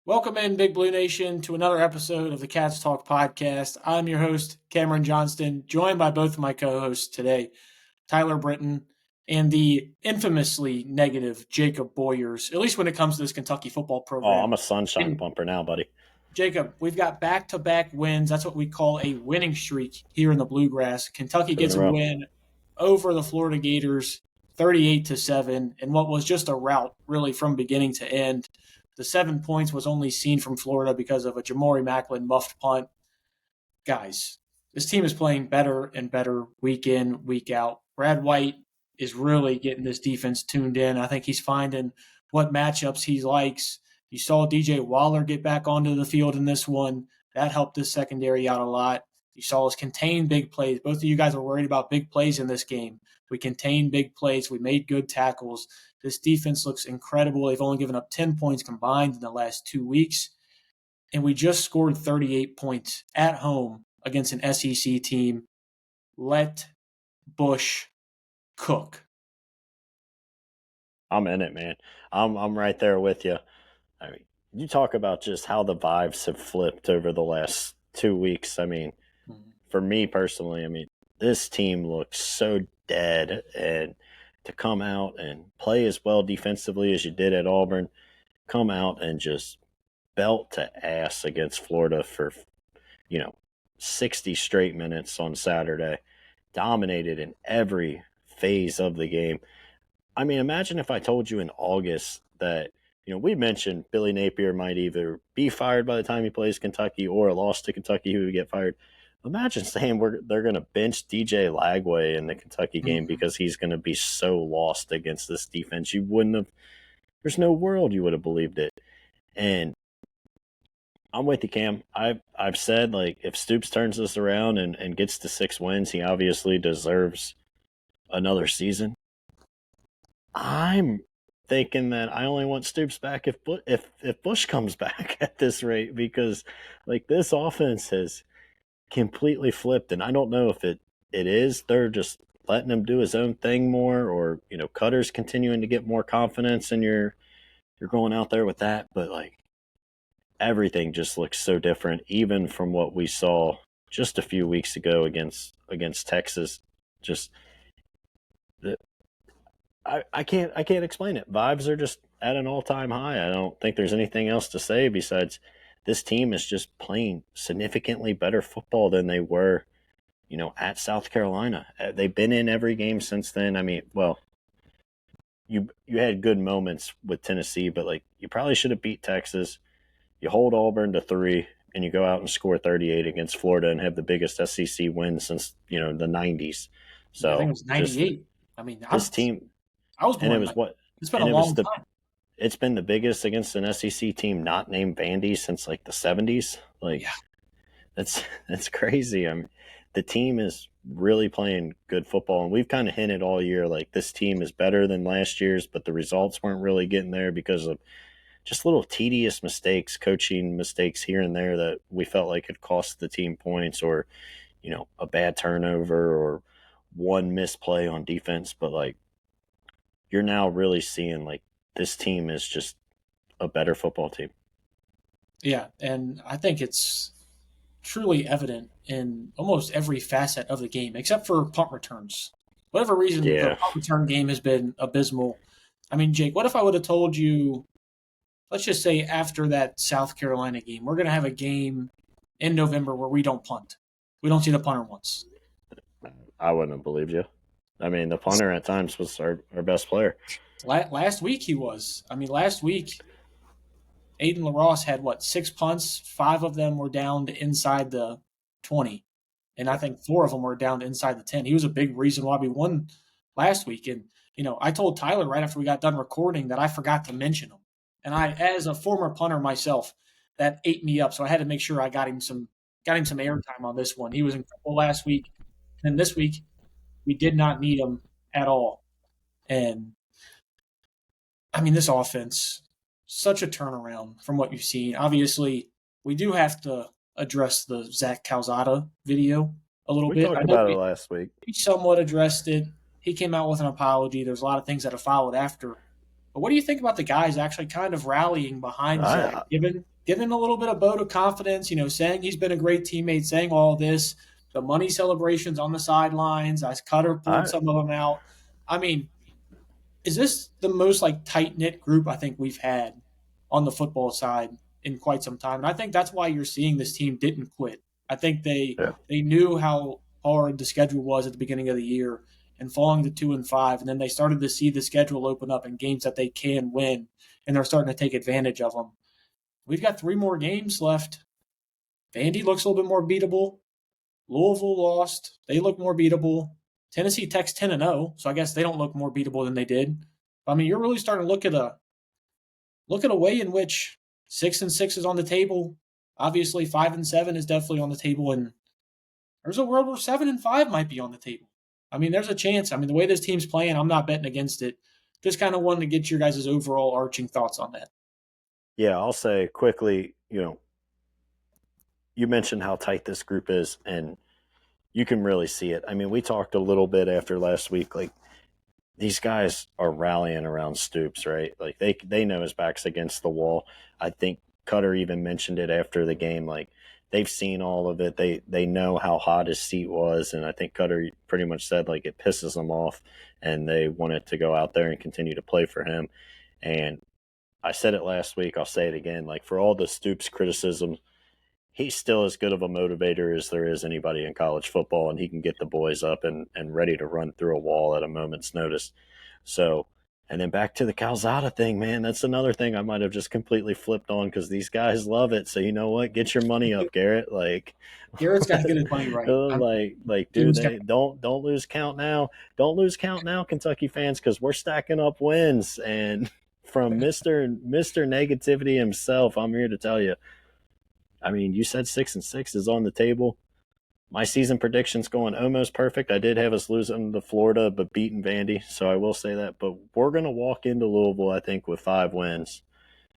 Welcome in, Big Blue Nation, to another episode of the Cats Talk podcast. I'm your host, Cameron Johnston, joined by both of my co-hosts today, Tyler Britton and the infamously negative Jacob Boyers, at least when it comes to this Kentucky football Oh, program. I'm a sunshine And bumper now, buddy. Jacob, we've got back-to-back wins. That's what we call a winning streak here in the Bluegrass. Kentucky Two in gets a a row. win over the Florida Gators, 38-7, in what was just a rout, really, from beginning to end. The 7 points was only seen from Florida because of a Jamori Macklin muffed punt. Guys, this team is playing better and better week in, week out. Brad White is really getting this defense tuned in. I think he's finding what matchups he likes. You saw DJ Waller get back onto the field in this one. That helped this secondary out a lot. You saw us contain big plays. Both of you guys were worried about big plays in this game. We contained big plays. We made good tackles. This defense looks incredible. They've only given up 10 points combined in the last 2 weeks. And we just scored 38 points at home against an SEC team. Let Bush cook. I'm in it, man. I'm right there with you. I mean, you talk about just how the vibes have flipped over the last 2 weeks. I mean, for me personally, this team looks so dead, and to come out and play as well defensively as you did at Auburn, come out and just belt to ass against Florida for 60 straight minutes on Saturday, dominated in every phase of the game. I mean, imagine if I told you in August that, we mentioned Billy Napier might either be fired by the time he plays Kentucky or lost to Kentucky, who would get fired. Imagine saying they're going to bench DJ Lagway in the Kentucky game because he's going to be so lost against this defense. You wouldn't have, there's no world you would have believed it. And I'm with you, Cam. I've said, like, if Stoops turns this around and gets to 6 wins, he obviously deserves another season. I'm thinking that I only want Stoops back if Bush comes back at this rate, because like this offense has completely flipped, and I don't know if it is they're just letting him do his own thing more, or Cutter's continuing to get more confidence, and you're going out there with that, but like everything just looks so different, even from what we saw just a few weeks ago against Texas. Just the I can't explain it. Vibes are just at an all-time high. I don't think there's anything else to say besides this team is just playing significantly better football than they were, at South Carolina. They've been in every game since then. I mean, well, you had good moments with Tennessee, but like you probably should have beat Texas. You hold Auburn to 3, and you go out and score 38 against Florida and have the biggest SEC win since the 90s. So I think it was 98. I mean, this team. I was born. And it was what? It's been And a it was long time. It's been the biggest against an SEC team not named Vandy since like the 70s. Like, Yeah. that's crazy. I mean, the team is really playing good football, and we've kind of hinted all year like this team is better than last year's, but the results weren't really getting there because of just little tedious mistakes, coaching mistakes here and there that we felt like had cost the team points, or a bad turnover or one misplay on defense. But like, you're now really seeing like this team is just a better football team. Yeah, and I think it's truly evident in almost every facet of the game, except for punt returns. Whatever reason, the Yeah. punt return game has been abysmal. I mean, Jake, what if I would have told you, let's just say after that South Carolina game, we're going to have a game in November where we don't punt. We don't see the punter once. I wouldn't have believed you. I mean, the punter at times was our best player. Last week he was. I mean, last week Aiden LaRosse had, 6 punts? 5 of them were down to inside the 20. And I think 4 of them were down to inside the 10. He was a big reason why we won last week. And, I told Tyler right after we got done recording that I forgot to mention him. And I, as a former punter myself, that ate me up. So I had to make sure I got him some airtime on this one. He was incredible last week. And this week, we did not need him at all. And, I mean, this offense, such a turnaround from what you've seen. Obviously, we do have to address the Zach Calzada video a little We bit. talked I know about it last week. he somewhat addressed it. He came out with an apology. There's a lot of things that have followed after. But what do you think about the guys actually kind of rallying behind I Zach, given giving a little bit of vote of confidence, saying he's been a great teammate, saying all this, the money celebrations on the sidelines. As Cutter pulled I some of them out. I mean, is this the most like tight knit group I think we've had on the football side in quite some time? And I think that's why you're seeing this team didn't quit. I think they yeah. they knew how hard the schedule was at the beginning of the year and falling to 2-5, and then they started to see the schedule open up in games that they can win, and they're starting to take advantage of them. We've got 3 more games left. Vandy looks a little bit more beatable. Louisville lost. They look more beatable. Tennessee Tech's 10-0, so I guess they don't look more beatable than they did. I mean, you're really starting to look at a way in which 6-6 is on the table. Obviously, 5-7 is definitely on the table, and there's a world where 7-5 might be on the table. I mean, there's a chance. I mean, the way this team's playing, I'm not betting against it. Just kind of wanted to get your guys' overall arching thoughts on that. Yeah, I'll say quickly, you mentioned how tight this group is, and you can really see it. I mean, we talked a little bit after last week, like these guys are rallying around Stoops, right? Like they know his back's against the wall. I think Cutter even mentioned it after the game. Like they've seen all of it. They know how hot his seat was, and I think Cutter pretty much said like it pisses them off, and they wanted to go out there and continue to play for him. And I said it last week. I'll say it again. Like for all the Stoops criticism, he's still as good of a motivator as there is anybody in college football, and he can get the boys up and ready to run through a wall at a moment's notice. So, and then back to the Calzada thing, man. That's another thing I might have just completely flipped on because these guys love it. So you know what? Get your money up, Garrett. Like, Garrett's got to get his money right. dude, they don't lose count now. Don't lose count now, Kentucky fans, because we're stacking up wins. And from Mister Negativity himself, I'm here to tell you. I mean, you said 6-6 is on the table. My season prediction's going almost perfect. I did have us losing to Florida, but beating Vandy, so I will say that. But we're going to walk into Louisville, I think, with 5 wins.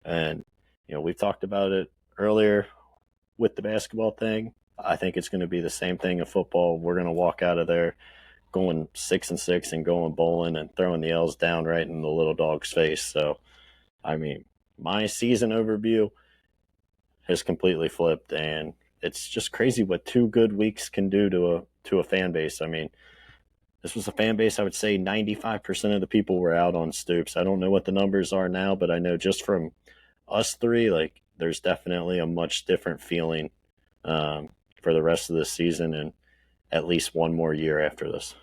And, we've talked about it earlier with the basketball thing. I think it's going to be the same thing in football. We're going to walk out of there going 6-6 and going bowling and throwing the L's down right in the little dog's face. So, I mean, my season overview has completely flipped, and it's just crazy what 2 good weeks can do to a fan base. I mean, this was a fan base, I would say 95% of the people were out on Stoops. I don't know what the numbers are now, but I know just from us 3, like there's definitely a much different feeling for the rest of the season and at least one more year after this.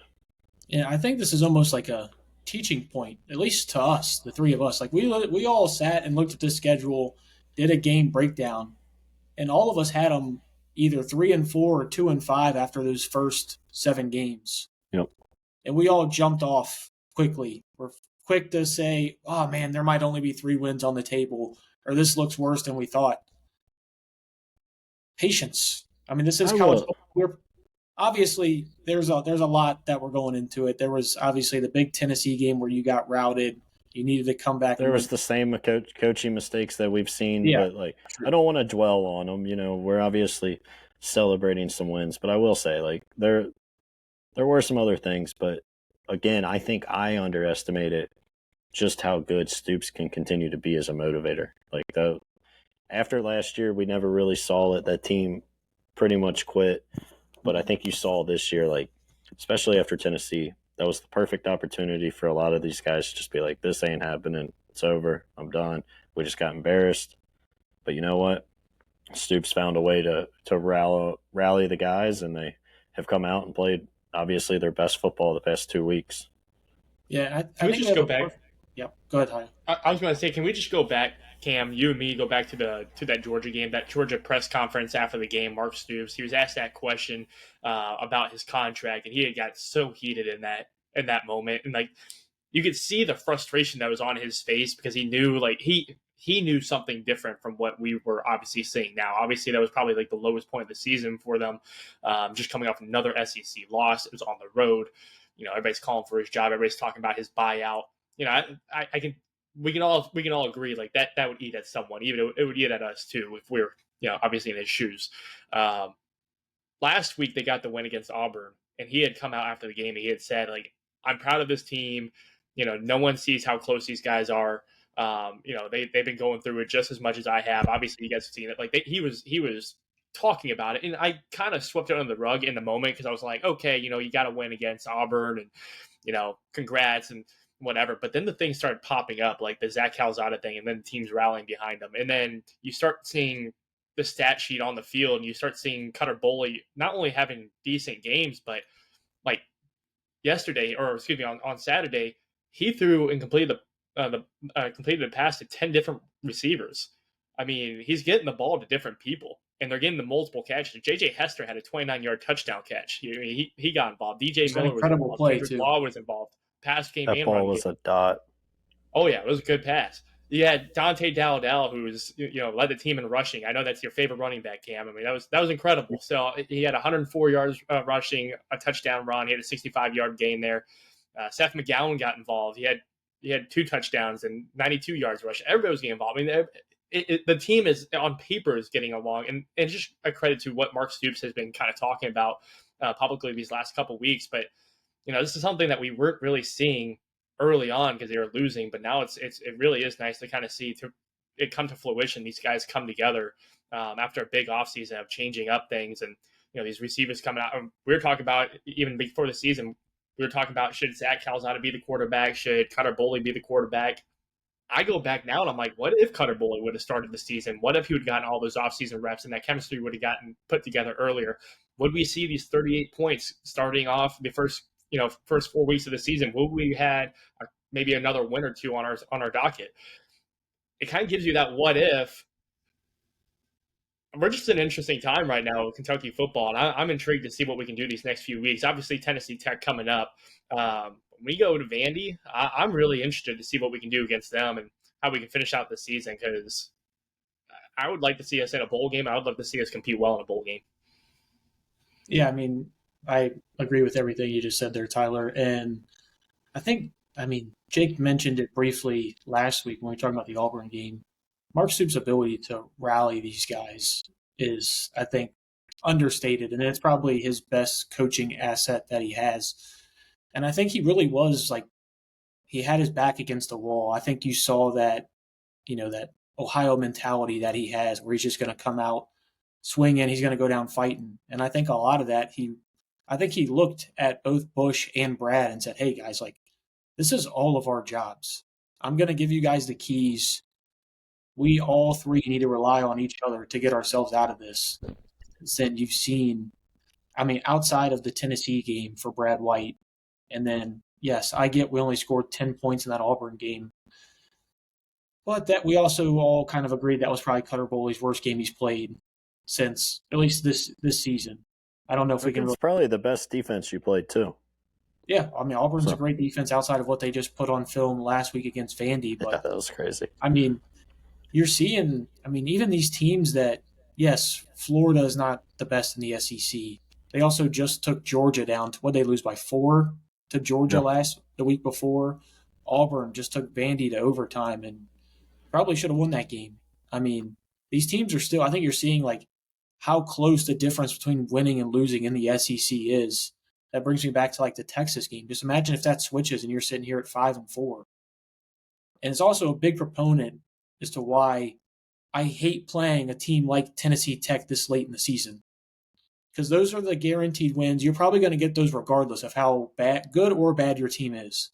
Yeah, I think this is almost like a teaching point, at least to us, the 3 of us. Like we all sat and looked at this schedule, did a game breakdown, and all of us had them either 3-4 or 2-5 after those first 7 games. Yep. And we all jumped off quickly. We're quick to say, "Oh man, there might only be 3 wins on the table," or "This looks worse than we thought." Patience. I mean, this is college football. We're obviously there's a lot that we're going into it. There was obviously the big Tennessee game where you got routed. You needed to come back. There was the same coaching mistakes that we've seen, Yeah, but like true. I don't want to dwell on them. We're obviously celebrating some wins, but I will say like there were some other things, but again, I think I underestimated just how good Stoops can continue to be as a motivator. Like after last year, we never really saw it. That team pretty much quit, but I think you saw this year, like especially after Tennessee, that was the perfect opportunity for a lot of these guys to just be like, "This ain't happening. It's over. I'm done. We just got embarrassed." But you know what? Stoops found a way to rally the guys, and they have come out and played obviously their best football the past 2 weeks. Yeah, I Can we think just go back? Yep. Go ahead, Ty. I was going to say, can we just go back, Cam? You and me go back to that Georgia game, that Georgia press conference after the game. Mark Stoops, he was asked that question about his contract, and he had got so heated in that moment, and like you could see the frustration that was on his face because he knew like he knew something different from what we were obviously seeing now. Obviously, that was probably like the lowest point of the season for them, just coming off another SEC loss. It was on the road. Everybody's calling for his job. Everybody's talking about his buyout. I can we can all agree like that would eat at someone. Even it would eat at us too if we were obviously in his shoes. Last week they got the win against Auburn, and he had come out after the game and he had said like, "I'm proud of this team. No one sees how close these guys are. They've been going through it just as much as I have. Obviously, you guys have seen it. Like he was talking about it, and I kind of swept it under the rug in the moment because I was like, okay, you got to win against Auburn, and congrats and whatever. But then the things started popping up, like the Zach Calzada thing, and then the teams rallying behind them, and then you start seeing the stat sheet on the field, and you start seeing Cutter Boley not only having decent games, but like yesterday, or excuse me, on Saturday, he threw and completed completed a pass to 10 different receivers. I mean, he's getting the ball to different people, and they're getting the multiple catches. J.J. Hester had a 29-yard touchdown catch. He got involved. DJ It's an Miller was incredible involved. play, Kendrick too. Law was involved. Pass game That and ball run was game. a dot. Oh, yeah, it was a good pass. You had Dante Dowdell, who's led the team in rushing. I know that's your favorite running back, Cam. I mean, that was incredible. So he had 104 yards rushing, a touchdown run. He had a 65-yard gain there. Seth McGowan got involved. He had 2 touchdowns and 92 yards rushing. Everybody was getting involved. I mean, the team is on paper is getting along, and it's just a credit to what Mark Stoops has been kind of talking about publicly these last couple of weeks. But this is something that we weren't really seeing early on because they were losing, but now it really is nice to kind of see it come to fruition. These guys come together after a big offseason of changing up things, and these receivers coming out. We were talking about even before the season. We were talking about, should Zach Calzada be the quarterback? Should Cutter Boley be the quarterback? I go back now and I'm like, what if Cutter Boley would have started the season? What if he would have gotten all those offseason reps and that chemistry would have gotten put together earlier? Would we see these 38 points starting off the first 4 weeks of the season? Would we had maybe another win or two on our docket? It kind of gives you that what if. We're just in an interesting time right now with Kentucky football, and I'm intrigued to see what we can do these next few weeks. Obviously, Tennessee Tech coming up. When we go to Vandy, I'm really interested to see what we can do against them and how we can finish out the season, because I would like to see us in a bowl game. I would love to see us compete well in a bowl game. Yeah, I mean, I agree with everything you just said there, Tyler. And I think, Jake mentioned it briefly last week when we were talking about the Auburn game. Mark Stoops' ability to rally these guys is, I think, understated, and it's probably his best coaching asset that he has. And I think he really was he had his back against the wall. I think you saw that, that Ohio mentality that he has, where he's just going to come out swinging, he's going to go down fighting. And I think a lot of that, I think he looked at both Bush and Brad and said, hey guys, this is all of our jobs. I'm going to give you guys the keys. We all three need to rely on each other to get ourselves out of this. Then you've seen, outside of the Tennessee game for Brad White, and then, yes, I get we only scored 10 points in that Auburn game. But that we also all kind of agreed that was probably Cutter Boley's worst game he's played since at least this season. I don't know if we can. It's probably the best defense you played too. Yeah, Auburn's a great defense outside of what they just put on film last week against Vandy. But yeah, that was crazy. You're seeing, even these teams that, yes, Florida is not the best in the SEC. They also just took Georgia down to, what they lose by 4 to Georgia the week before. Auburn just took Vandy to overtime and probably should have won that game. These teams are still, I think you're seeing how close the difference between winning and losing in the SEC is. That brings me back to the Texas game. Just imagine if that switches and you're sitting here at 5-4. And it's also a big proponent as to why I hate playing a team like Tennessee Tech this late in the season. Because those are the guaranteed wins. You're probably going to get those regardless of how good or bad your team is.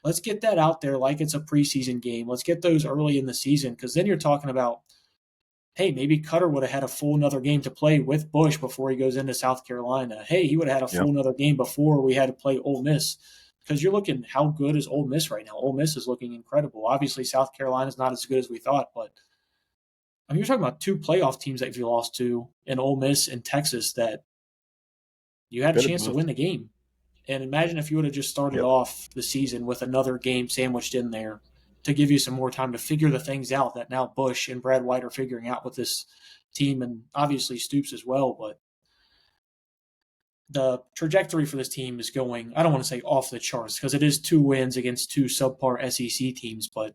Let's get that out there like it's a preseason game. Let's get those early in the season, because then you're talking about, hey, maybe Cutter would have had a full another game to play with Bush before he goes into South Carolina. Hey, he would have had a full another game before we had to play Ole Miss. Because you're looking, how good is Ole Miss right now? Ole Miss is looking incredible. Obviously, South Carolina is not as good as we thought, but you're talking about 2 playoff teams that you lost to in Ole Miss and Texas that you had a chance to win the game. And imagine if you would have just started off the season with another game sandwiched in there to give you some more time to figure the things out that now Bush and Brad White are figuring out with this team, and obviously Stoops as well. But the trajectory for this team is going, I don't want to say off the charts, because it is 2 wins against 2 subpar SEC teams, but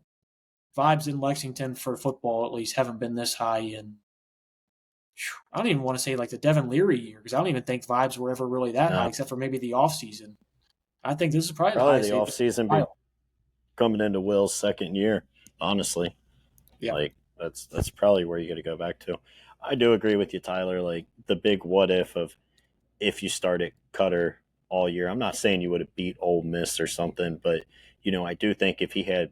vibes in Lexington for football at least haven't been this high in, I don't even want to say the Devin Leary year, because I don't even think vibes were ever really that high, except for maybe the offseason. I think this is probably the offseason coming into Will's second year. honestly. Yeah. Like that's probably where you got to go back to. I do agree with you, Tyler. Like the big what if you started Cutter all year. I'm not saying you would have beat Ole Miss or something, but I do think if he had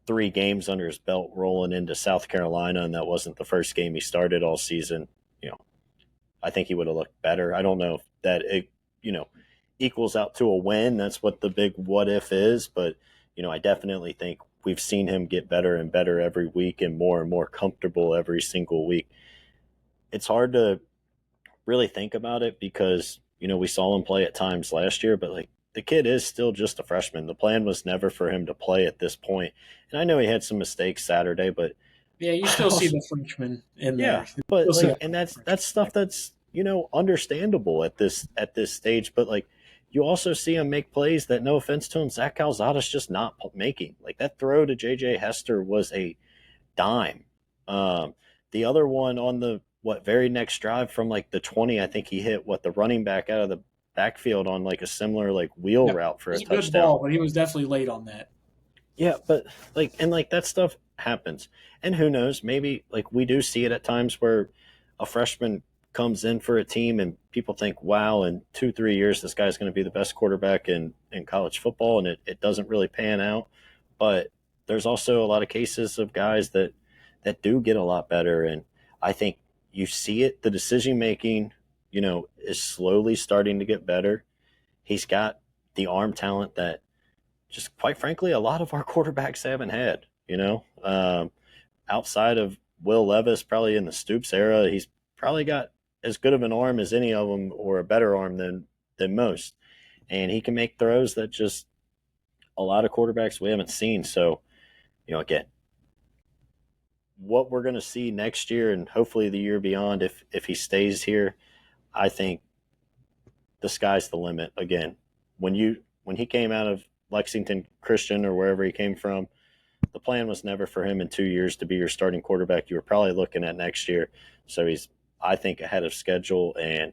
3 games under his belt rolling into South Carolina and that wasn't the first game he started all season, you know, I think he would have looked better. I don't know if that equals out to a win. That's what the big what if is, but I definitely think we've seen him get better and better every week and more comfortable every single week. It's hard to really think about it because we saw him play at times last year, but like the kid is still just a freshman. The plan was never for him to play at this point, and I know he had some mistakes Saturday, but Yeah, you still see the freshman in yeah, there. You but still see like, a and that's freshman. stuff that's understandable at this stage. But like, you also see him make plays that, no offense to him, Zach Calzada's just not making. Like that throw to J.J. Hester was a dime. Um, the other one on the very next drive from like the 20, I think he hit the running back out of the backfield on like a similar like wheel Yeah, it route for a was a good touchdown. ball, but he was definitely late on that. Yeah, but like that stuff happens. And who knows, maybe like we do see it at times where a freshman comes in for a team and people think, wow, in 2-3 years this guy's going to be the best quarterback in college football, and it doesn't really pan out. But there's also a lot of cases of guys that do get a lot better, and I think you see it. The decision making, is slowly starting to get better. He's got the arm talent that just quite frankly, a lot of our quarterbacks haven't had. Outside of Will Levis, probably in the Stoops era, he's probably got as good of an arm as any of them, or a better arm than most. And he can make throws that just a lot of quarterbacks we haven't seen. So, again, what we're going to see next year and hopefully the year beyond, if he stays here, I think the sky's the limit. Again, when he came out of Lexington Christian or wherever he came from, the plan was never for him in 2 years to be your starting quarterback. You were probably looking at next year. So he's, I think, ahead of schedule. And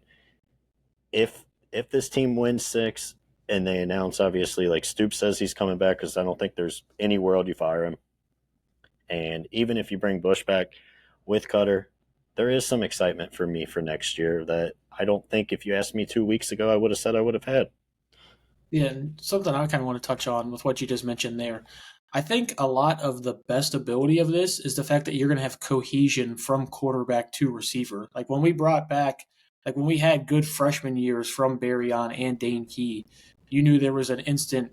if this team wins 6 and they announce, obviously, like Stoops says he's coming back, because I don't think there's any world you fire him. And even if you bring Bush back with Cutter, there is some excitement for me for next year that I don't think if you asked me 2 weeks ago, I would have said I would have had. Yeah, and something I kind of want to touch on with what you just mentioned there. I think a lot of the best ability of this is the fact that you're going to have cohesion from quarterback to receiver. Like when we brought back, like when we had good freshman years from Barry on and Dane Key, you knew there was an instant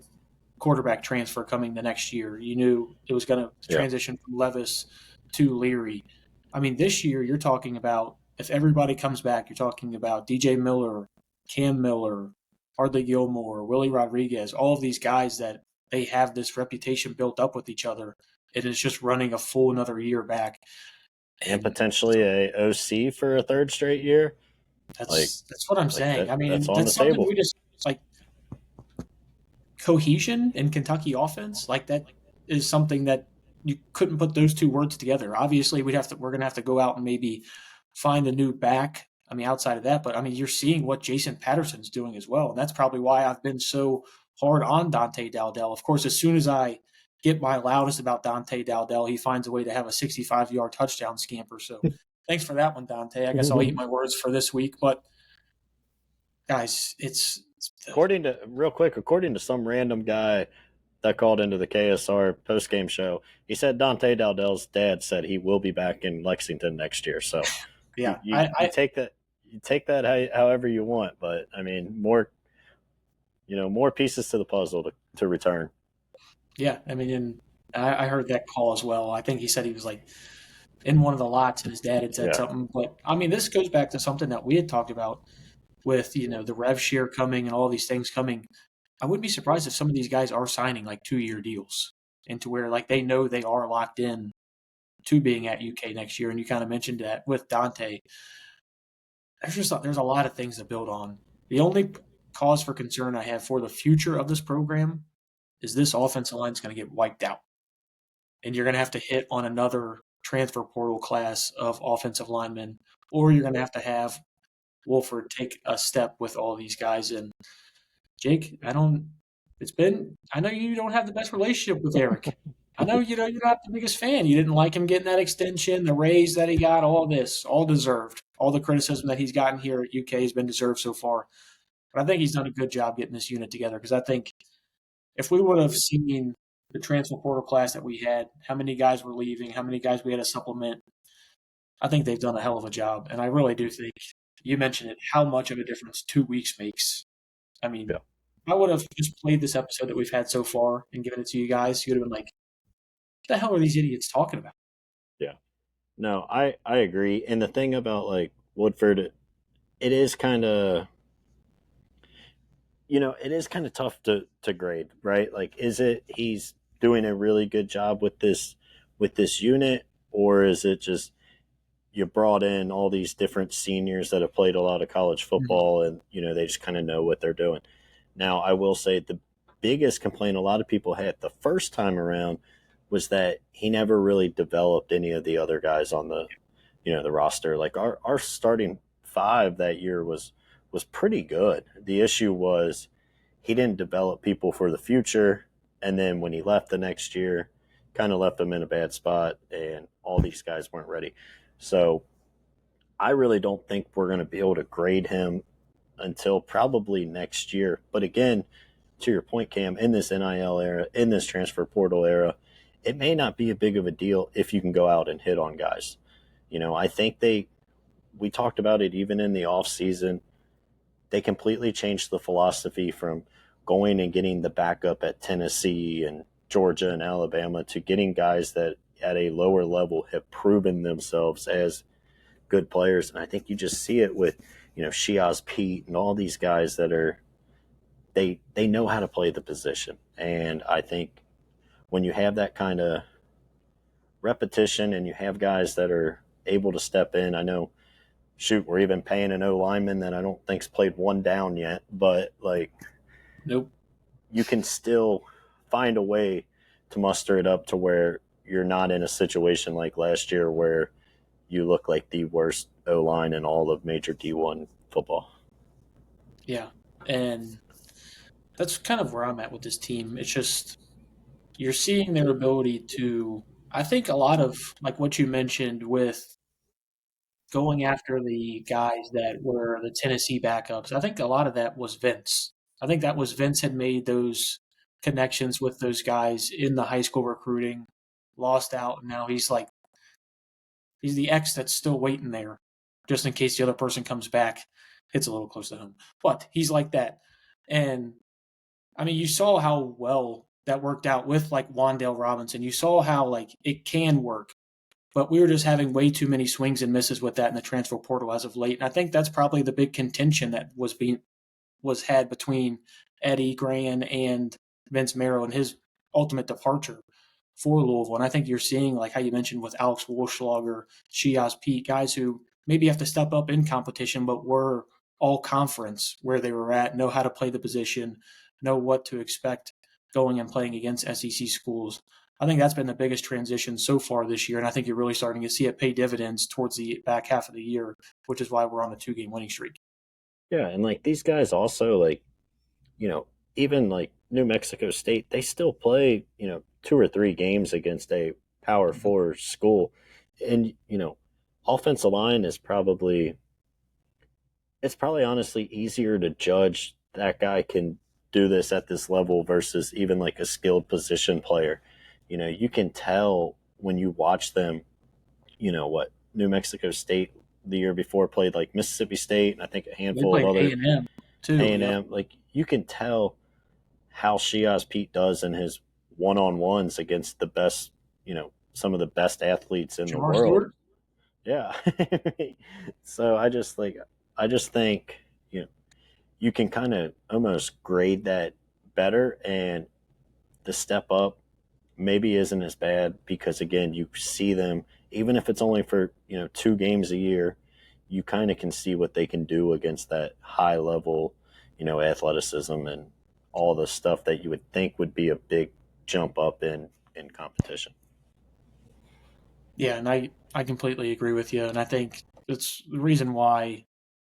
quarterback transfer coming the next year. You knew it was going to Yeah. transition from Levis to Leary. I mean, this year you're talking about, if everybody comes back, you're talking about DJ Miller, Cam Miller, Hardly Gilmore, Willie Rodriguez, all of these guys that they have this reputation built up with each other. It is just running a full another year back. And potentially a OC for a third straight year. That's what I'm saying. I That's mean, on the that's something table. we just like cohesion in Kentucky offense. Like that is something that you couldn't put those two words together. Obviously, we're gonna have to go out and maybe find a new back. I mean, outside of that, but I mean, you're seeing what Jason Patterson's doing as well, and that's probably why I've been so hard on Dante Dowdell. Of course, as soon as I get my loudest about Dante Dowdell, he finds a way to have a 65-yard touchdown scamper. So, thanks for that one, Dante. I guess I'll eat my words for this week. But guys, it's According to some random guy that called into the KSR post-game show, he said Dante Dowdell's dad said he will be back in Lexington next year. So yeah. you take that however you want, but I mean more pieces to the puzzle to return. Yeah, I mean, and I heard that call as well. I think he said he was like in one of the lots, and his dad had said Yeah. something. But I mean, this goes back to something that we had talked about with the rev share coming and all these things coming. I wouldn't be surprised if some of these guys are signing like 2-year deals, into where like they know they are locked in to being at UK next year. And you kind of mentioned that with Dante. There's a lot of things to build on. The only cause for concern I have for the future of this program is this offensive line is going to get wiped out, and you're going to have to hit on another transfer portal class of offensive linemen, or you're going to have Wolford take a step with all these guys. And Jake, I know you don't have the best relationship with Eric. I know you're not the biggest fan. You didn't like him getting that extension, the raise that he got, all this, all deserved. All the criticism that he's gotten here at UK has been deserved so far. But I think he's done a good job getting this unit together because I think if we would have seen the transfer portal class that we had, how many guys were leaving, how many guys we had to supplement, I think they've done a hell of a job. And I really do think you mentioned it, how much of a difference 2 weeks makes. I mean, Yeah. I would have just played this episode that we've had so far and given it to you guys. You would have been like, what the hell are these idiots talking about? Yeah. No, I agree. And the thing about like Woodford, it is kind of, it is kind of tough to grade, right? Like, is it he's doing a really good job with this unit, or is it just you brought in all these different seniors that have played a lot of college football and they just kind of know what they're doing. Now, I will say the biggest complaint a lot of people had the first time around was that he never really developed any of the other guys on the roster. Like our starting five that year was pretty good. The issue was he didn't develop people for the future, and then when he left the next year, kind of left them in a bad spot, and all these guys weren't ready. So I really don't think we're going to be able to grade him until probably next year. But again, to your point, Cam, in this NIL era, in this transfer portal era, it may not be a big of a deal if you can go out and hit on guys. I think we talked about it even in the off season. They completely changed the philosophy from going and getting the backup at Tennessee and Georgia and Alabama to getting guys that at a lower level have proven themselves as good players. And I think you just see it with, Shiaz Pete and all these guys that are they know how to play the position. And I think when you have that kind of repetition and you have guys that are able to step in, I know, shoot, we're even paying an O lineman that I don't think's played one down yet, but like, Nope. you can still find a way to muster it up to where you're not in a situation like last year where you look like the worst O line in all of major D1 football. Yeah. And that's kind of where I'm at with this team. It's just you're seeing their ability to, I think a lot of like what you mentioned with going after the guys that were the Tennessee backups. I think a lot of that was Vince. I think that was Vince had made those connections with those guys in the high school recruiting, lost out, and now he's the X that's still waiting there, just in case the other person comes back. Hits a little close to home, but he's like that. And I mean, you saw how well that worked out with like Wandale Robinson. You saw how like it can work, but we were just having way too many swings and misses with that in the transfer portal as of late. And I think that's probably the big contention that was had between Eddie Gran and Vince Marrow and his ultimate departure for Louisville. And I think you're seeing, like how you mentioned with Alex Wolschlager, Shiaz Pete, guys who maybe have to step up in competition, but were all conference where they were at, know how to play the position, know what to expect going and playing against SEC schools. I think that's been the biggest transition so far this year, and I think you're really starting to see it pay dividends towards the back half of the year, which is why we're on a 2-game winning streak. Yeah, and like these guys also like, you know, even like New Mexico State, they still play, 2 or 3 games against a Power Four school. And, offensive line is it's probably honestly easier to judge that guy can do this at this level versus even like a skilled position player. You can tell when you watch them, what New Mexico State the year before played like Mississippi State and I think a They handful of played other A&M too. A&M. Yep. Like you can tell how Shiaz Pete does in his one-on-ones against the best, some of the best athletes in the Jamar world. Stewart. Yeah. So I just think, you can kind of almost grade that better, and the step up maybe isn't as bad because again, you see them even if it's only for, 2 games a year, you kind of can see what they can do against that high level, athleticism and all the stuff that you would think would be a big jump up in competition. Yeah, and I completely agree with you, and I think it's the reason why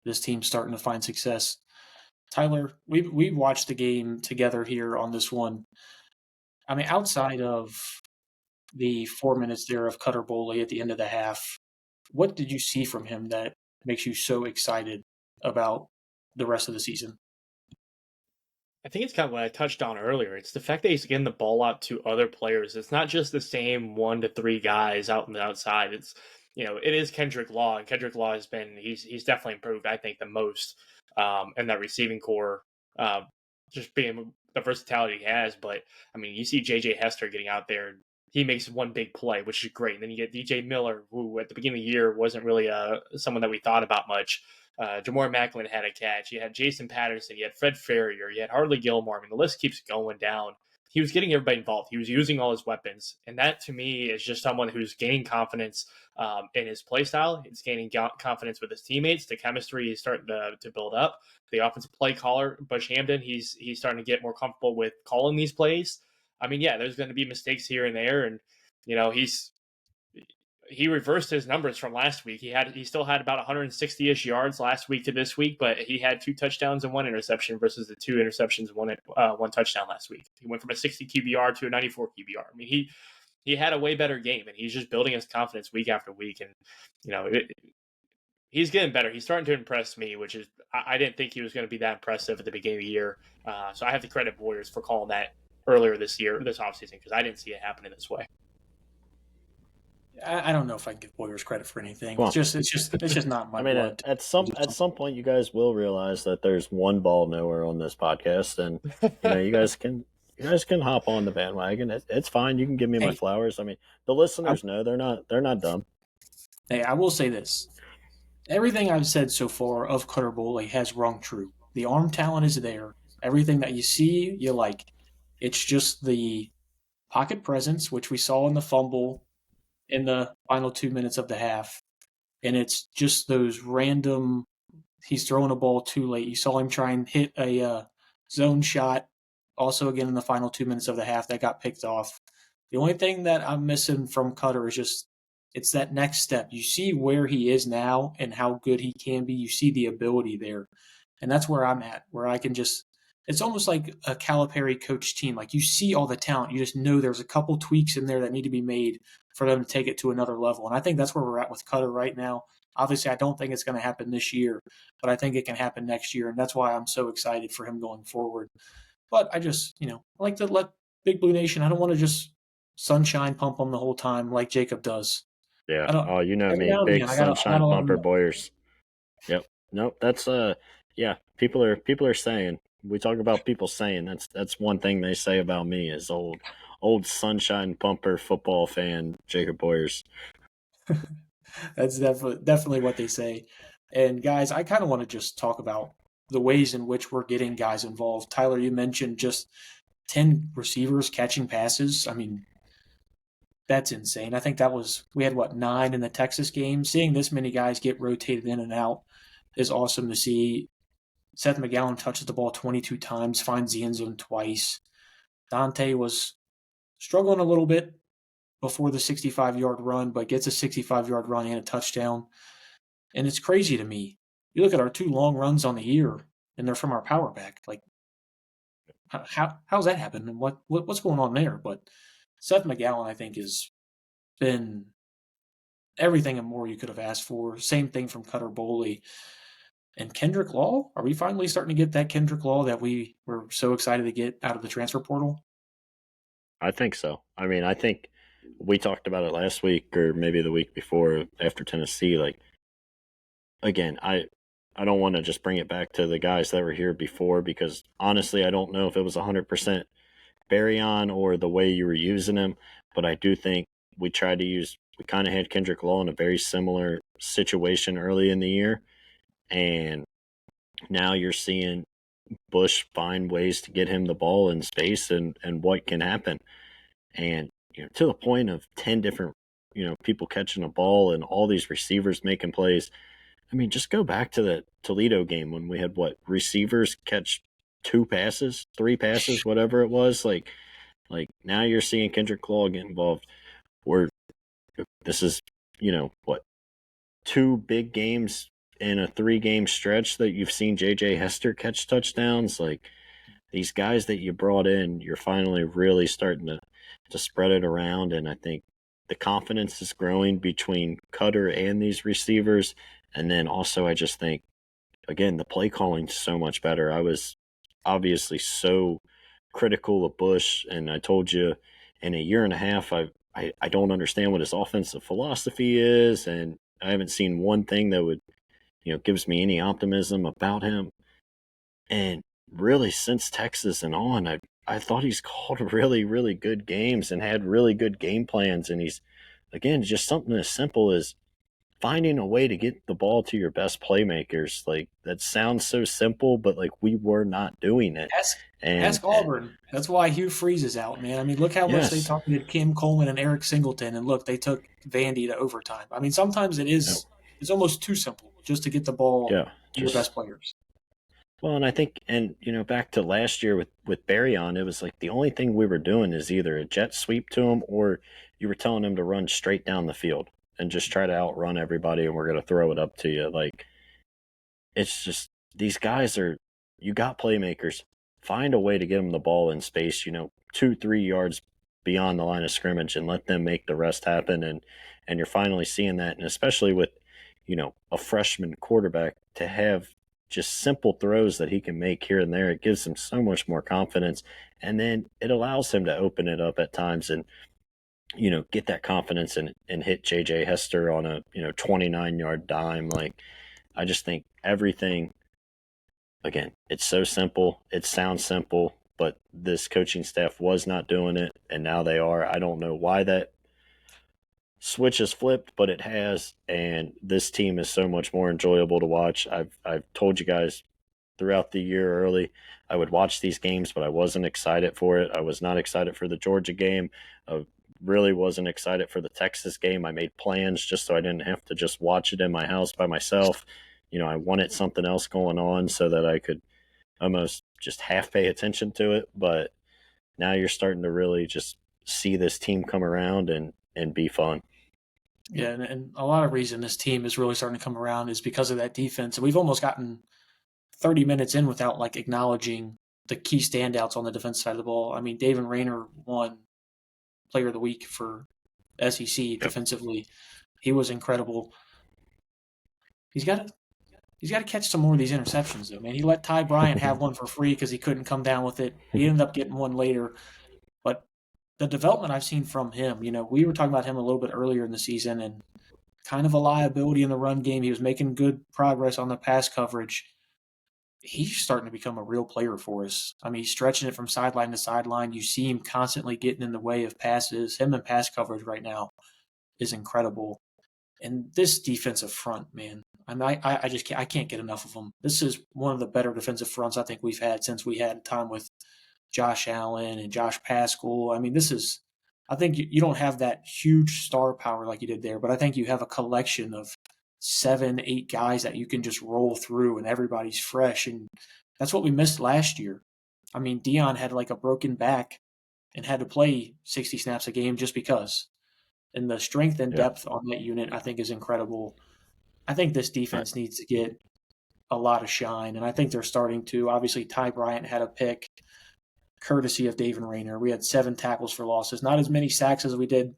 this team's starting to find success. Tyler, we watched the game together here on this one. I mean, outside of the 4 minutes there of Cutter Boley at the end of the half. What did you see from him that makes you so excited about the rest of the season? I think it's kind of what I touched on earlier. It's the fact that he's getting the ball out to other players. It's not just the same 1 to 3 guys out on the outside. It's it is Kendrick Law, and Kendrick Law has been he's definitely improved. I think the most in that receiving core, just being the versatility he has. But I mean, you see JJ Hester getting out there. He makes one big play, which is great. And then you get DJ Miller, who at the beginning of the year wasn't really someone that we thought about much. Jamore Macklin had a catch. You had Jason Patterson. You had Fred Farrier. You had Harley Gilmore. I mean, the list keeps going down. He was getting everybody involved. He was using all his weapons. And that, to me, is just someone who's gaining confidence in his play style. He's gaining confidence with his teammates. The chemistry is starting to build up. The offensive play caller, Bush Hamden, he's starting to get more comfortable with calling these plays. I mean, yeah, there's going to be mistakes here and there. And, he reversed his numbers from last week. He still had about 160-ish yards last week to this week, but he had 2 touchdowns and 1 interception versus the 2 interceptions and 1 touchdown last week. He went from a 60 QBR to a 94 QBR. I mean, he had a way better game, and he's just building his confidence week after week. And he's getting better. He's starting to impress me, which is I didn't think he was going to be that impressive at the beginning of the year. So I have to credit Warriors for calling that earlier this offseason, because I didn't see it happening this way. I don't know if I can give Warriors credit for anything. Well, it's just not my blood. At some point, you guys will realize that there's one ball knower on this podcast, and you guys can hop on the bandwagon. It's fine. You can give me my flowers. I mean, the listeners know they're not dumb. Hey, I will say this: everything I've said so far of Cutter Boley has rung true. The arm talent is there. Everything that you see, you like. It's just the pocket presence, which we saw in the fumble in the final 2 minutes of the half. And it's just those random, he's throwing a ball too late. You saw him try and hit a zone shot, also again in the final 2 minutes of the half, that got picked off. The only thing that I'm missing from Cutter is just, it's that next step. You see where he is now and how good he can be. You see the ability there. And that's where I'm at, where I can just, it's almost like a Calipari coach team. Like, you see all the talent. You just know there's a couple tweaks in there that need to be made for them to take it to another level. And I think that's where we're at with Cutter right now. Obviously, I don't think it's going to happen this year, but I think it can happen next year. And that's why I'm so excited for him going forward. But I just, I like to let Big Blue Nation, I don't want to just sunshine pump them the whole time like Jacob does. Yeah. Oh, you know me, big sunshine pumper Boyers. Yep. Nope. That's yeah. People are saying, we talk about people saying, that's one thing they say about me is old sunshine pumper football fan Jacob Boyers. That's definitely what they say. And guys, I kind of want to just talk about the ways in which we're getting guys involved. Tyler, you mentioned just 10 receivers catching passes. I mean, that's insane. I think we had 9 in the Texas game. Seeing this many guys get rotated in and out is awesome to see. Seth McGowan touches the ball 22 times, finds the end zone twice. Dante was struggling a little bit before the 65-yard run, but gets a 65-yard run and a touchdown. And it's crazy to me. You look at our 2 long runs on the year, and they're from our power back. Like, how's that happen? And what's going on there? But Seth McGowan, I think, has been everything and more you could have asked for. Same thing from Cutter Boley. And Kendrick Law, are we finally starting to get that Kendrick Law that we were so excited to get out of the transfer portal? I think so. I mean, I think we talked about it last week or maybe the week before after Tennessee. Like, again, I don't want to just bring it back to the guys that were here before, because honestly, I don't know if it was 100% Barryon or the way you were using him, but I do think we kind of had Kendrick Law in a very similar situation early in the year. And now you're seeing Bush find ways to get him the ball in space and what can happen. And to the point of 10 different people catching a ball and all these receivers making plays. I mean, just go back to the Toledo game when we had receivers catch 2 passes, 3 passes, whatever it was. Like now you're seeing Kendrick Law get involved. This is 2 big games in a 3-game stretch that you've seen JJ Hester catch touchdowns. Like, these guys that you brought in, you're finally really starting to to spread it around. And I think the confidence is growing between Cutter and these receivers. And then also, I just think, again, the play calling is so much better. I was obviously so critical of Bush, and I told you in a year and a half, I don't understand what his offensive philosophy is, and I haven't seen one thing that would, gives me any optimism about him. And really, since Texas and on, I thought he's called really, really good games and had really good game plans. And he's, again, just something as simple as finding a way to get the ball to your best playmakers. Like, that sounds so simple, but like, we were not doing it. Ask Auburn. That's why Hugh Freeze is out, man. I mean, look how much they Yes. targeted Kim Coleman and Eric Singleton, and look, they took Vandy to overtime. I mean, sometimes it's almost too simple just to get the ball to your best players. Well, and I think, back to last year with Barry on, it was like the only thing we were doing is either a jet sweep to him or you were telling him to run straight down the field and just try to outrun everybody and we're going to throw it up to you. Like, it's just, these guys you got playmakers. Find a way to get them the ball in space, 2-3 yards beyond the line of scrimmage and let them make the rest happen. And you're finally seeing that. And especially with, a freshman quarterback, to have just simple throws that he can make here and there, it gives him so much more confidence. And then it allows him to open it up at times and, get that confidence and hit JJ Hester on a, 29-yard dime. Like, I just think everything, again, it's so simple. It sounds simple, but this coaching staff was not doing it, and now they are. I don't know why that switch has flipped, but it has, and this team is so much more enjoyable to watch. I've told you guys throughout the year early I would watch these games, but I wasn't excited for it. I was not excited for the Georgia game. I really wasn't excited for the Texas game. I made plans just so I didn't have to just watch it in my house by myself. I wanted something else going on so that I could almost just half pay attention to it. But now you're starting to really just see this team come around and be fun. Yeah, and a lot of reason this team is really starting to come around is because of that defense. And we've almost gotten 30 minutes in without like acknowledging the key standouts on the defense side of the ball. I mean, David Rayner won Player of the Week for SEC defensively. He was incredible. He's got to catch some more of these interceptions, though, man. He let Ty Bryant have one for free because he couldn't come down with it. He ended up getting one later. But the development I've seen from him, we were talking about him a little bit earlier in the season and kind of a liability in the run game. He was making good progress on the pass coverage. He's starting to become a real player for us. I mean, he's stretching it from sideline to sideline. You see him constantly getting in the way of passes. Him and pass coverage right now is incredible. And this defensive front, man, I just can't get enough of them. This is one of the better defensive fronts I think we've had since we had time with Josh Allen and Josh Pascal. I mean, I think you don't have that huge star power like you did there, but I think you have a collection of 7, 8 guys that you can just roll through and everybody's fresh. And that's what we missed last year. I mean, Dion had like a broken back and had to play 60 snaps a game just because. And the strength and depth on that unit, I think, is incredible. I think this defense needs to get a lot of shine, and I think they're starting to. Obviously, Ty Bryant had a pick, courtesy of David Rayner. We had 7 tackles for losses, not as many sacks as we did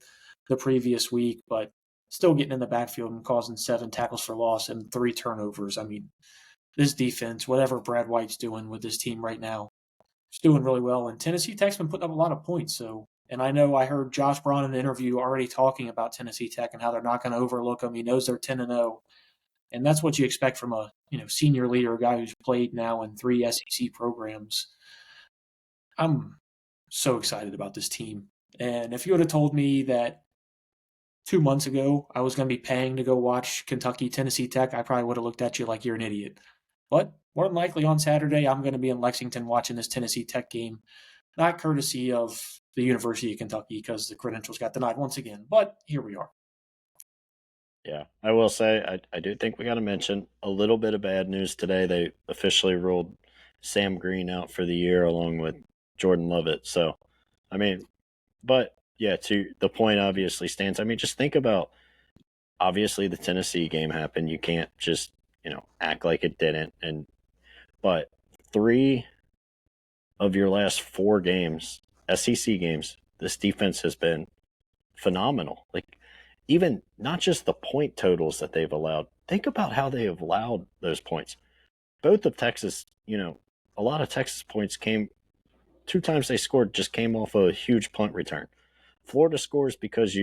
the previous week, but still getting in the backfield and causing 7 tackles for loss and 3 turnovers. I mean, this defense, whatever Brad White's doing with this team right now, is doing really well. And Tennessee Tech's been putting up a lot of points, so. And I know I heard Josh Braun in an interview already talking about Tennessee Tech and how they're not going to overlook them. He knows they're 10-0, and that's what you expect from a senior leader, a guy who's played now in 3 SEC programs. I'm so excited about this team. And if you would have told me that 2 months ago I was going to be paying to go watch Kentucky Tennessee Tech, I probably would have looked at you like you're an idiot. But more than likely on Saturday, I'm going to be in Lexington watching this Tennessee Tech game, not courtesy of the University of Kentucky because the credentials got denied once again. But here we are. Yeah, I will say I do think we got to mention a little bit of bad news today. They officially ruled Sam Green out for the year along with Jordan Lovett. So, I mean, but yeah, to the point obviously stands. I mean, just think about, obviously the Tennessee game happened. You can't just, act like it didn't. But 3 of your last 4 games, SEC games, this defense has been phenomenal. Like, even not just the point totals that they've allowed, think about how they have allowed those points. Both of Texas, a lot of Texas points came 2 times they scored just came off a huge punt return. Florida scores because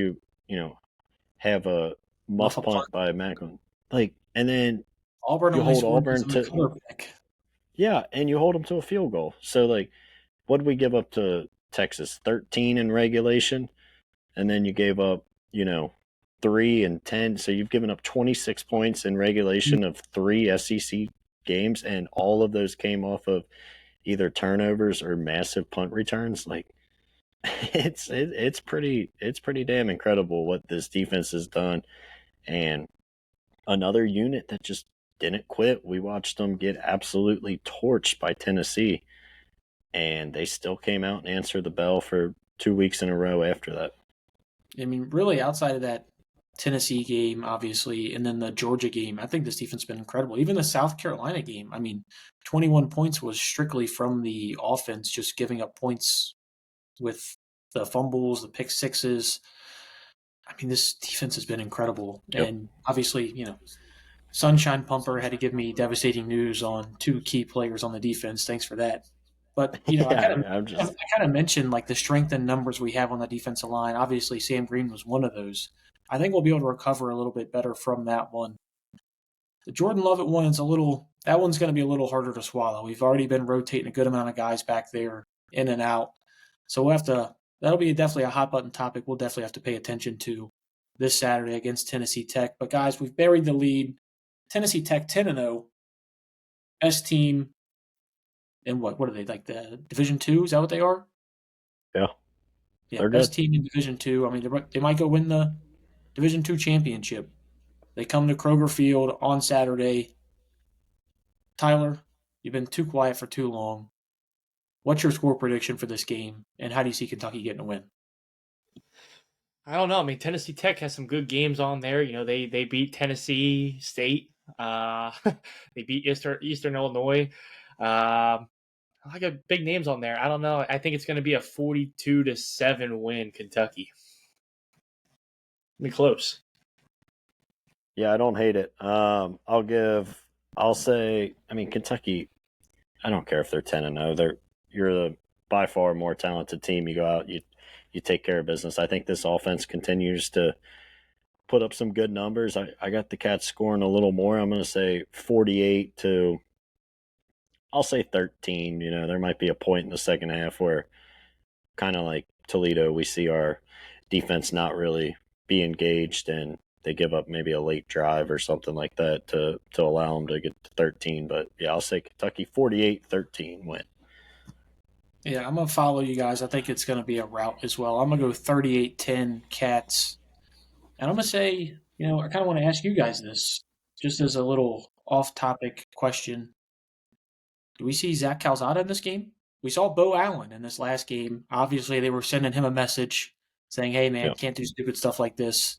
have a Muff muff a punt. punt by Macklin. And then Auburn you only hold scored because Auburn of the to quarterback. and you hold them to a field goal. So what did we give up to Texas? 13 in regulation, and then you gave up 3 and 10. So you've given up 26 points in regulation of 3 SEC games, and all of those came off of either turnovers or massive punt returns. Like, it's pretty damn incredible what this defense has done. And another unit that just didn't quit. We watched them get absolutely torched by Tennessee, and they still came out and answered the bell for 2 weeks in a row after that. I mean, really, outside of that Tennessee game, obviously, and then the Georgia game, I think this defense has been incredible. Even the South Carolina game, I mean, 21 points was strictly from the offense, just giving up points with the fumbles, the pick sixes. I mean, this defense has been incredible. Yep. And obviously, Sunshine Pumper had to give me devastating news on 2 key players on the defense. Thanks for that. But I kind of mentioned like the strength and numbers we have on the defensive line. Obviously, Sam Green was one of those. I think we'll be able to recover a little bit better from that one. The Jordan Lovett one is that one's going to be a little harder to swallow. We've already been rotating a good amount of guys back there in and out, so that'll be definitely a hot button topic. We'll definitely have to pay attention to this Saturday against Tennessee Tech. But guys, we've buried the lead. Tennessee Tech 10-0, S team. And what are they, like the Division II? Is that what they are? Yeah. Yeah, best team in Division II. I mean, they might go win the Division II championship. They come to Kroger Field on Saturday. Tyler, you've been too quiet for too long. What's your score prediction for this game, and how do you see Kentucky getting a win? I don't know. I mean, Tennessee Tech has some good games on there. They beat Tennessee State. They beat Eastern Illinois. I got big names on there. I don't know. I think it's going to be a 42-7 win, Kentucky. Be close. Yeah, I don't hate it. I'll say, I mean, Kentucky, I don't care if they're 10-0. You're the by far more talented team. You go out, you take care of business. I think this offense continues to put up some good numbers. I got the Cats scoring a little more. I'm going to say 48 to, I'll say 13. There might be a point in the second half where, kind of like Toledo, we see our defense not really be engaged, and they give up maybe a late drive or something like that to allow them to get to 13. But yeah, I'll say Kentucky 48-13 win. Yeah, I'm going to follow you guys. I think it's going to be a rout as well. I'm going to go 38-10 Cats. And I'm going to say, I kind of want to ask you guys this, just as a little off-topic question. Do we see Zach Calzada in this game? We saw Bo Allen in this last game. Obviously, they were sending him a message saying, hey, man, Can't do stupid stuff like this.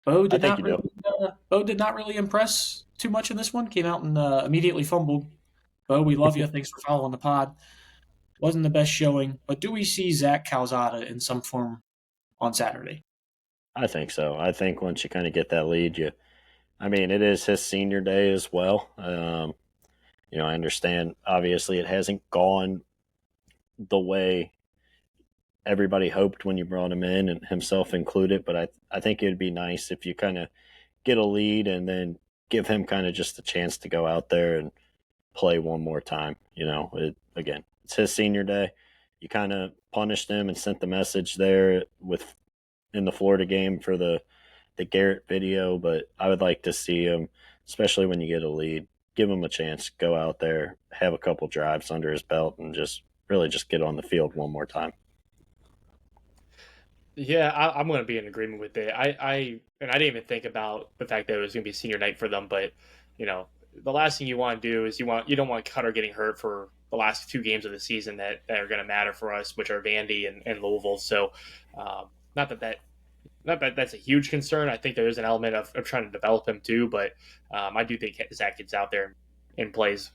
Bo did not really impress too much in this one. Came out and immediately fumbled. Bo, we love you. Thanks for following the pod. Wasn't the best showing, but do we see Zach Calzada in some form on Saturday? I think so. I think once you kind of get that lead, it is his senior day as well. I understand, obviously, it hasn't gone the way everybody hoped when you brought him in, and himself included, but I think it would be nice if you kind of get a lead and then give him kind of just a chance to go out there and play one more time. Again, it's his senior day. You kind of punished him and sent the message there in the Florida game for the Garrett video, but I would like to see him, especially when you get a lead, give him a chance, go out there, have a couple drives under his belt, and just get on the field one more time. Yeah, I'm going to be in agreement with it. I didn't even think about the fact that it was going to be senior night for them, but the last thing you want to do is you don't want Cutter getting hurt for the last 2 games of the season that are going to matter for us, which are Vandy and Louisville. So, not that that's a huge concern. I think there is an element of trying to develop him too, but I do think Zach gets out there and plays.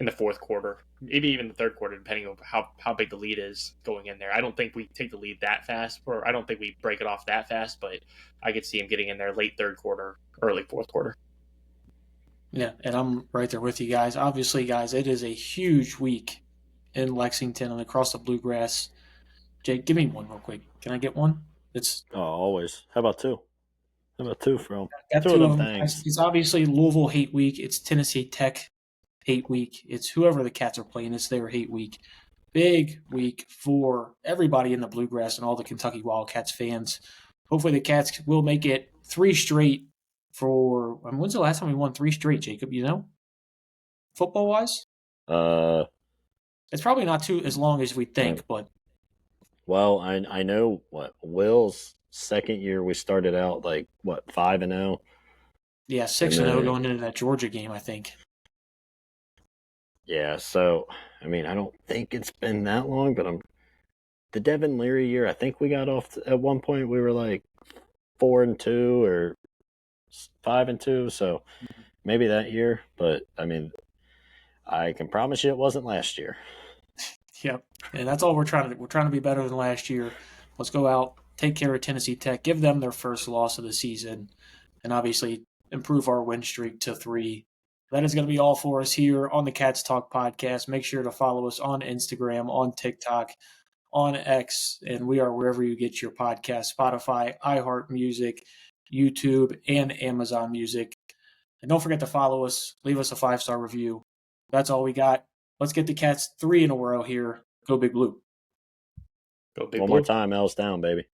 in the fourth quarter, maybe even the third quarter, depending on how big the lead is going in there. I don't think we take the lead that fast, or I don't think we break it off that fast, but I could see him getting in there late third quarter, early fourth quarter. Yeah, and I'm right there with you guys. Obviously, guys, it is a huge week in Lexington and across the Bluegrass. Jake, give me one real quick. Can I get one? It's Oh, always. How about two? How about two from got two of two of them them. things? It's obviously Louisville hate week. It's Tennessee Tech hate week. It's whoever the Cats are playing. It's their hate week. Big week for everybody in the Bluegrass and all the Kentucky Wildcats fans. Hopefully, the Cats will make it three straight. When's the last time we won three straight, Jacob? You know, football wise, Uh, it's probably not too as long as we think, but well, I know what Will's second year we started out like what 5-0. yeah, And 6-0 going into that Georgia game, I think. Yeah, so I memean, I don't think it's been that long, but the Devin Leary year. I think we got off at one point. We were like 4-2 or 5-2, so maybe that year. But I mean, I can promise you it wasn't last year. Yep, and that's all we're trying to do. We're trying to be better than last year. Let's go out, take care of Tennessee Tech, give them their first loss of the season, and obviously improve our win streak to 3. That is going to be all for us here on the Cats Talk podcast. Make sure to follow us on Instagram, on TikTok, on X, and we are wherever you get your podcast: Spotify, iHeart Music, YouTube, and Amazon Music. And don't forget to follow us. Leave us a 5-star review. That's all we got. Let's get the Cats 3 in a row here. Go Big Blue. Go Big One Blue. more time, L's down, baby.